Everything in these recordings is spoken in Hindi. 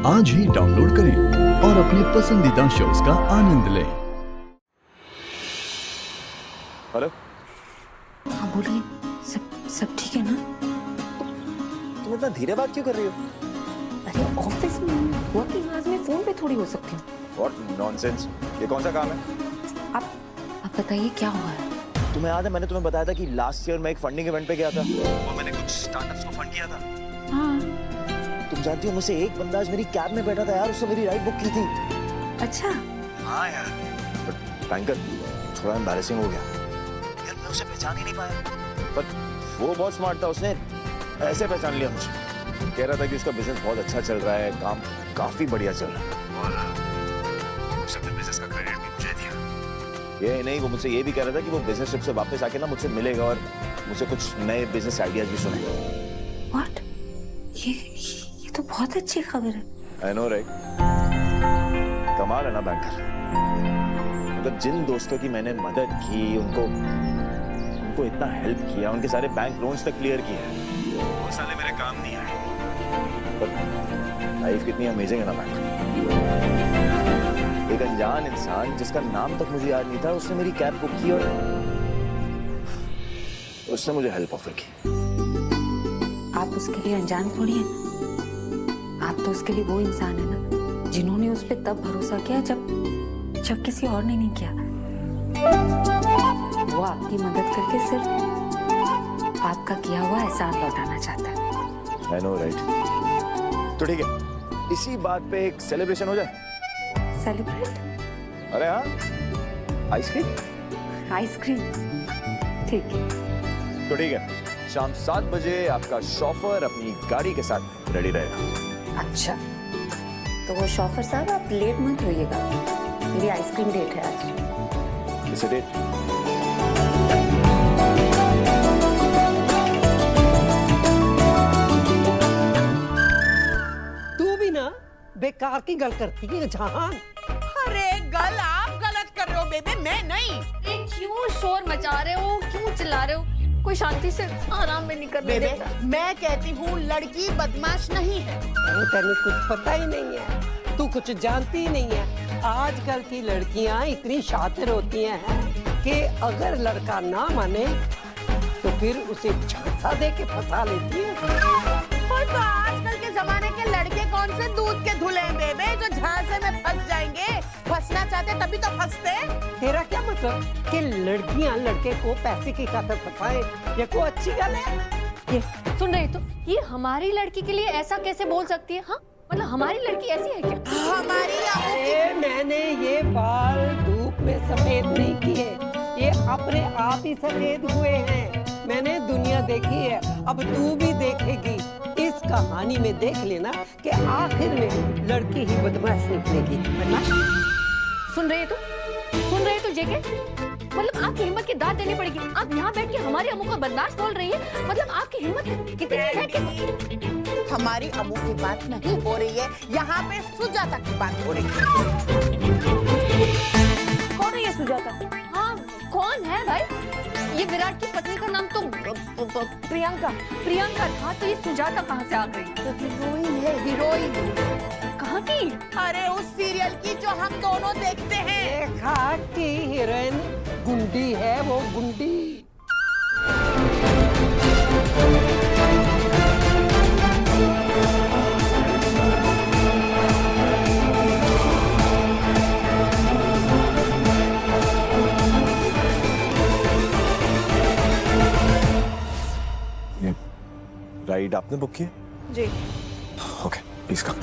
आज ही डाउनलोड करें और अपने पसंदीदा शोज का आनंद लें। हेलो। हाँ बोलिए। सब ठीक है ना? तुम इतना धीरे बात क्यों कर रही हो? अरे ऑफिस में वर्किंग आवर्स में फोन पे थोड़ी हो सकती हूँ। What nonsense? ये कौन सा काम है? आप बताइए क्या हुआ है? तुम्हें याद है मैंने तुम्हें बताया था कि लास्ट ईयर मैं एक फंडिंग इवेंट पे गया था और मैंने कुछ स्टार्टअप्स को फंड किया था। हाँ। तुम जानती हो मुझसे एक बंदा आज मेरी कैब में बैठा था यार, उसने मेरी राइड बुक की थी। अच्छा। हाँ यार, बट बैंकर थोड़ा एम्बैरेसिंग हो गया यार, मैं उसे पहचान ही नहीं पाया। पर वो बहुत स्मार्ट था, उसने ऐसे पहचान लिया मुझे। कह रहा था कि उसका बिजनेस बहुत अच्छा चल रहा है, काम काफी बढ़िया चल रहा है और उसने अपने बिजनेस का क्रेडिट भी मुझे दिया। ये नहीं, वो मुझसे ये भी कह रहा था कि वो बिजनेस ट्रिप से वापस आके ना मुझसे मिलेगा और मुझसे कुछ नए बिजनेस आइडियाज भी सुनेगा। व्हाट? ये तो बहुत अच्छी खबर है। I know, right? कमाल है ना बैंकर। मतलब जिन दोस्तों की मैंने मदद की, उनको इतना हेल्प किया, उनके सारे बैंक लोन्स तक क्लियर किए, वो साले मेरे काम नहीं आए। पर लाइफ कितनी अमेजिंग है ना बैंकर। एक अनजान इंसान जिसका नाम तक मुझे याद नहीं था, उसने मेरी कैब बुक की और उसने मुझे हेल्प ऑफर की। आप उसके लिए अनजान थोड़ी हैं। आप तो उसके लिए वो इंसान है ना जिन्होंने उस पर तब भरोसा किया जब किसी और ने नहीं किया। वो आपकी मदद करके सिर्फ आपका किया हुआ एहसान लौटाना चाहता है। I know, right? तो ठीक है, इसी बात पे एक सेलिब्रेशन हो जाए। सेलिब्रेट? अरे हाँ, आइसक्रीम। आइसक्रीम? ठीक है। तो ठीक है, शाम 7 बजे आपका शॉफर अपनी गाड़ी के साथ रेडी रहेगा। अच्छा, तो वो शॉफर साहब आप लेट मत होइएगा, मेरी आइसक्रीम डेट है आज। इसे डेट? तू भी ना बेकार की गल करती है जहान। अरे गल आप गलत कर रहे हो बेबे, मैं नहीं। क्यों शोर मचा रहे हो, क्यों चिल्ला रहे हो? कोई शांति से आराम में नहीं करने बेबे देता। मैं कहती हूँ लड़की बदमाश नहीं है। अरे तेरे कुछ पता ही नहीं है, तू कुछ जानती ही नहीं है। आजकल की लड़कियां इतनी शातिर होती हैं कि अगर लड़का ना माने तो फिर उसे झांसा दे के फंसा लेती है। और तो आजकल के जमाने के लड़के कौन से दूध के धुले हैं बेबे जो झांसे में फंस जाएंगे। फंसना चाहते तभी तो फंसते। तेरा क्या मतलब कि लड़कियां लड़के को पैसे की खातिर फंसाए? ये कोई अच्छी गल है? ये सुन रही तो ये हमारी लड़की के लिए ऐसा कैसे बोल सकती है? हाँ मतलब हमारी लड़की ऐसी है क्या? हमारी अरे मैंने ये बाल धूप में सफेद नहीं किए, ये अपने आप ही सफेद हुए हैं। मैंने दुनिया देखी है, अब तू भी देखेगी। इस कहानी में देख लेना कि आखिर में लड़की ही बदमाश निकलेगी। बदमाश? सुन रही तो जेके, मतलब आपकी हिम्मत की दाद देनी पड़ेगी। आप यहाँ बैठ के हमारी अम्मू को बदमाश बोल रही है, मतलब आपकी हिम्मत कितनी है कि हमारी अम्मू की बात नहीं हो रही है, यहाँ पे सुजाता की बात हो रही है। कौन है ये सुजाता? हाँ कौन है भाई? ये विराट की पत्नी का नाम तो प्रियंका था, तो ये सुजाता कहाँ से आ गई? तो हीरोइन है, हीरोइन। कहाँ की? अरे उस सीरियल की जो हम दोनों देखते हैं। देखा कि हीरोइन गुंडी है, वो गुंडी। राइड आपने बुक की है? जी। Okay, please come.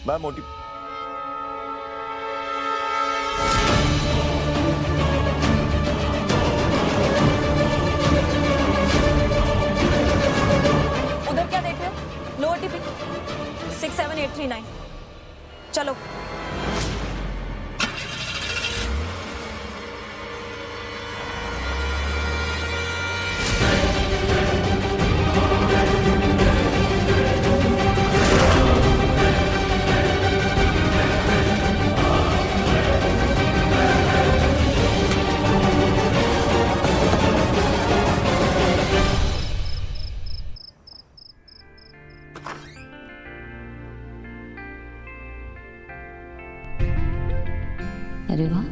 मैं मोटी उधर क्या देख रहे हो? लो ओटीपी 67839। चलो। अरे वाह,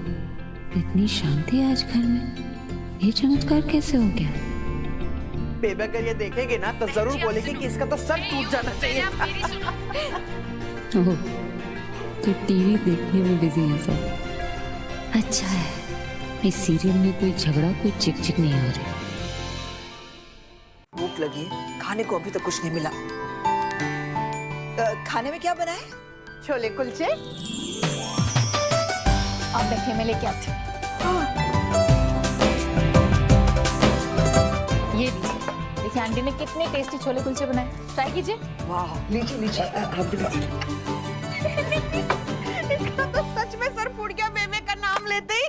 इतनी शांति है आज घर में। ये चमत्कार कैसे हो गया? बेबे अगर ये देखेंगे ना तो जरूर बोलेंगे कि इसका तो सर टूट जाना चाहिए। ओह, तो टीवी देखने में बिजी है सब। अच्छा है, इस सीरियल में कोई झगड़ा, कोई चिक नहीं हो रही। भूख लगी है, खाने को अभी तक कुछ नहीं मिला। खाने में क्या बना है? छोले कुलचे। आप बैठिए, मैं लेके आती हूँ। ये देखिए आंटी ने कितने टेस्टी छोले कुलचे बनाए, ट्राई कीजिए। वाह, लीजिए लीजिए, आप भी लीजिए। इसका तो सच में सर फूट गया बेबे का नाम लेते ही।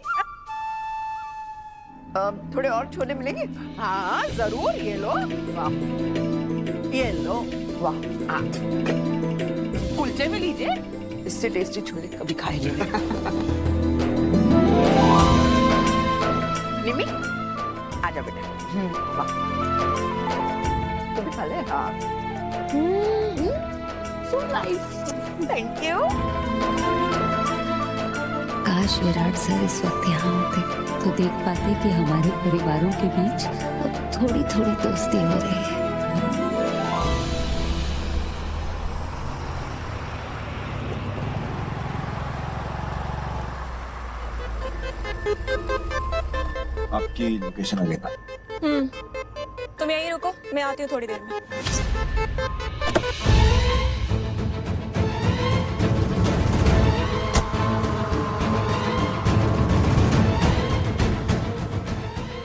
थोड़े और छोले मिलेंगे? हाँ जरूर, ये लो। वाह, ये लो। वाह, कुलचे भी लीजिए। इससे टेस्टी छोले कभी खाए नहीं। निमी आजा बेटा। वाह, तुम भी खा ले। हाँ, सो नाइस, थैंक यू। काश विराट सर इस वक्त यहाँ होते तो देख पाते कि हमारे परिवारों के बीच अब थोड़ी थोड़ी दोस्ती हो रही है। आपकी लोकेशन आ गया। तुम यहीं रुको, मैं आती हूँ थोड़ी देर में।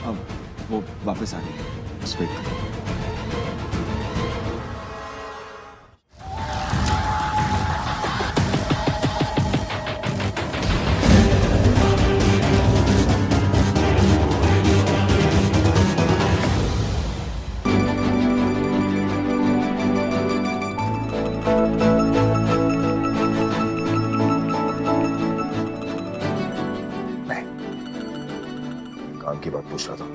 अब वो वापस आ गई, बस वेट करो। काम की बात पूछ रहा था।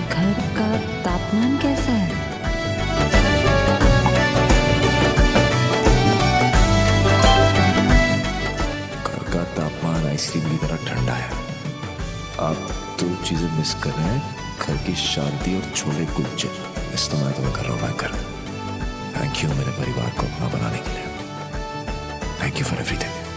घर का तापमान कैसा है? घर का तापमान आइसक्रीम की तरह ठंडा है। आप दो चीजें मिस कर रहे हैं, घर की शांति और छोले कुलचे। इस तो मैं तुम्हें कर रहा हूँ बैंकर। थैंक यू मेरे परिवार को अपना बनाने के लिए। Thank you for everything.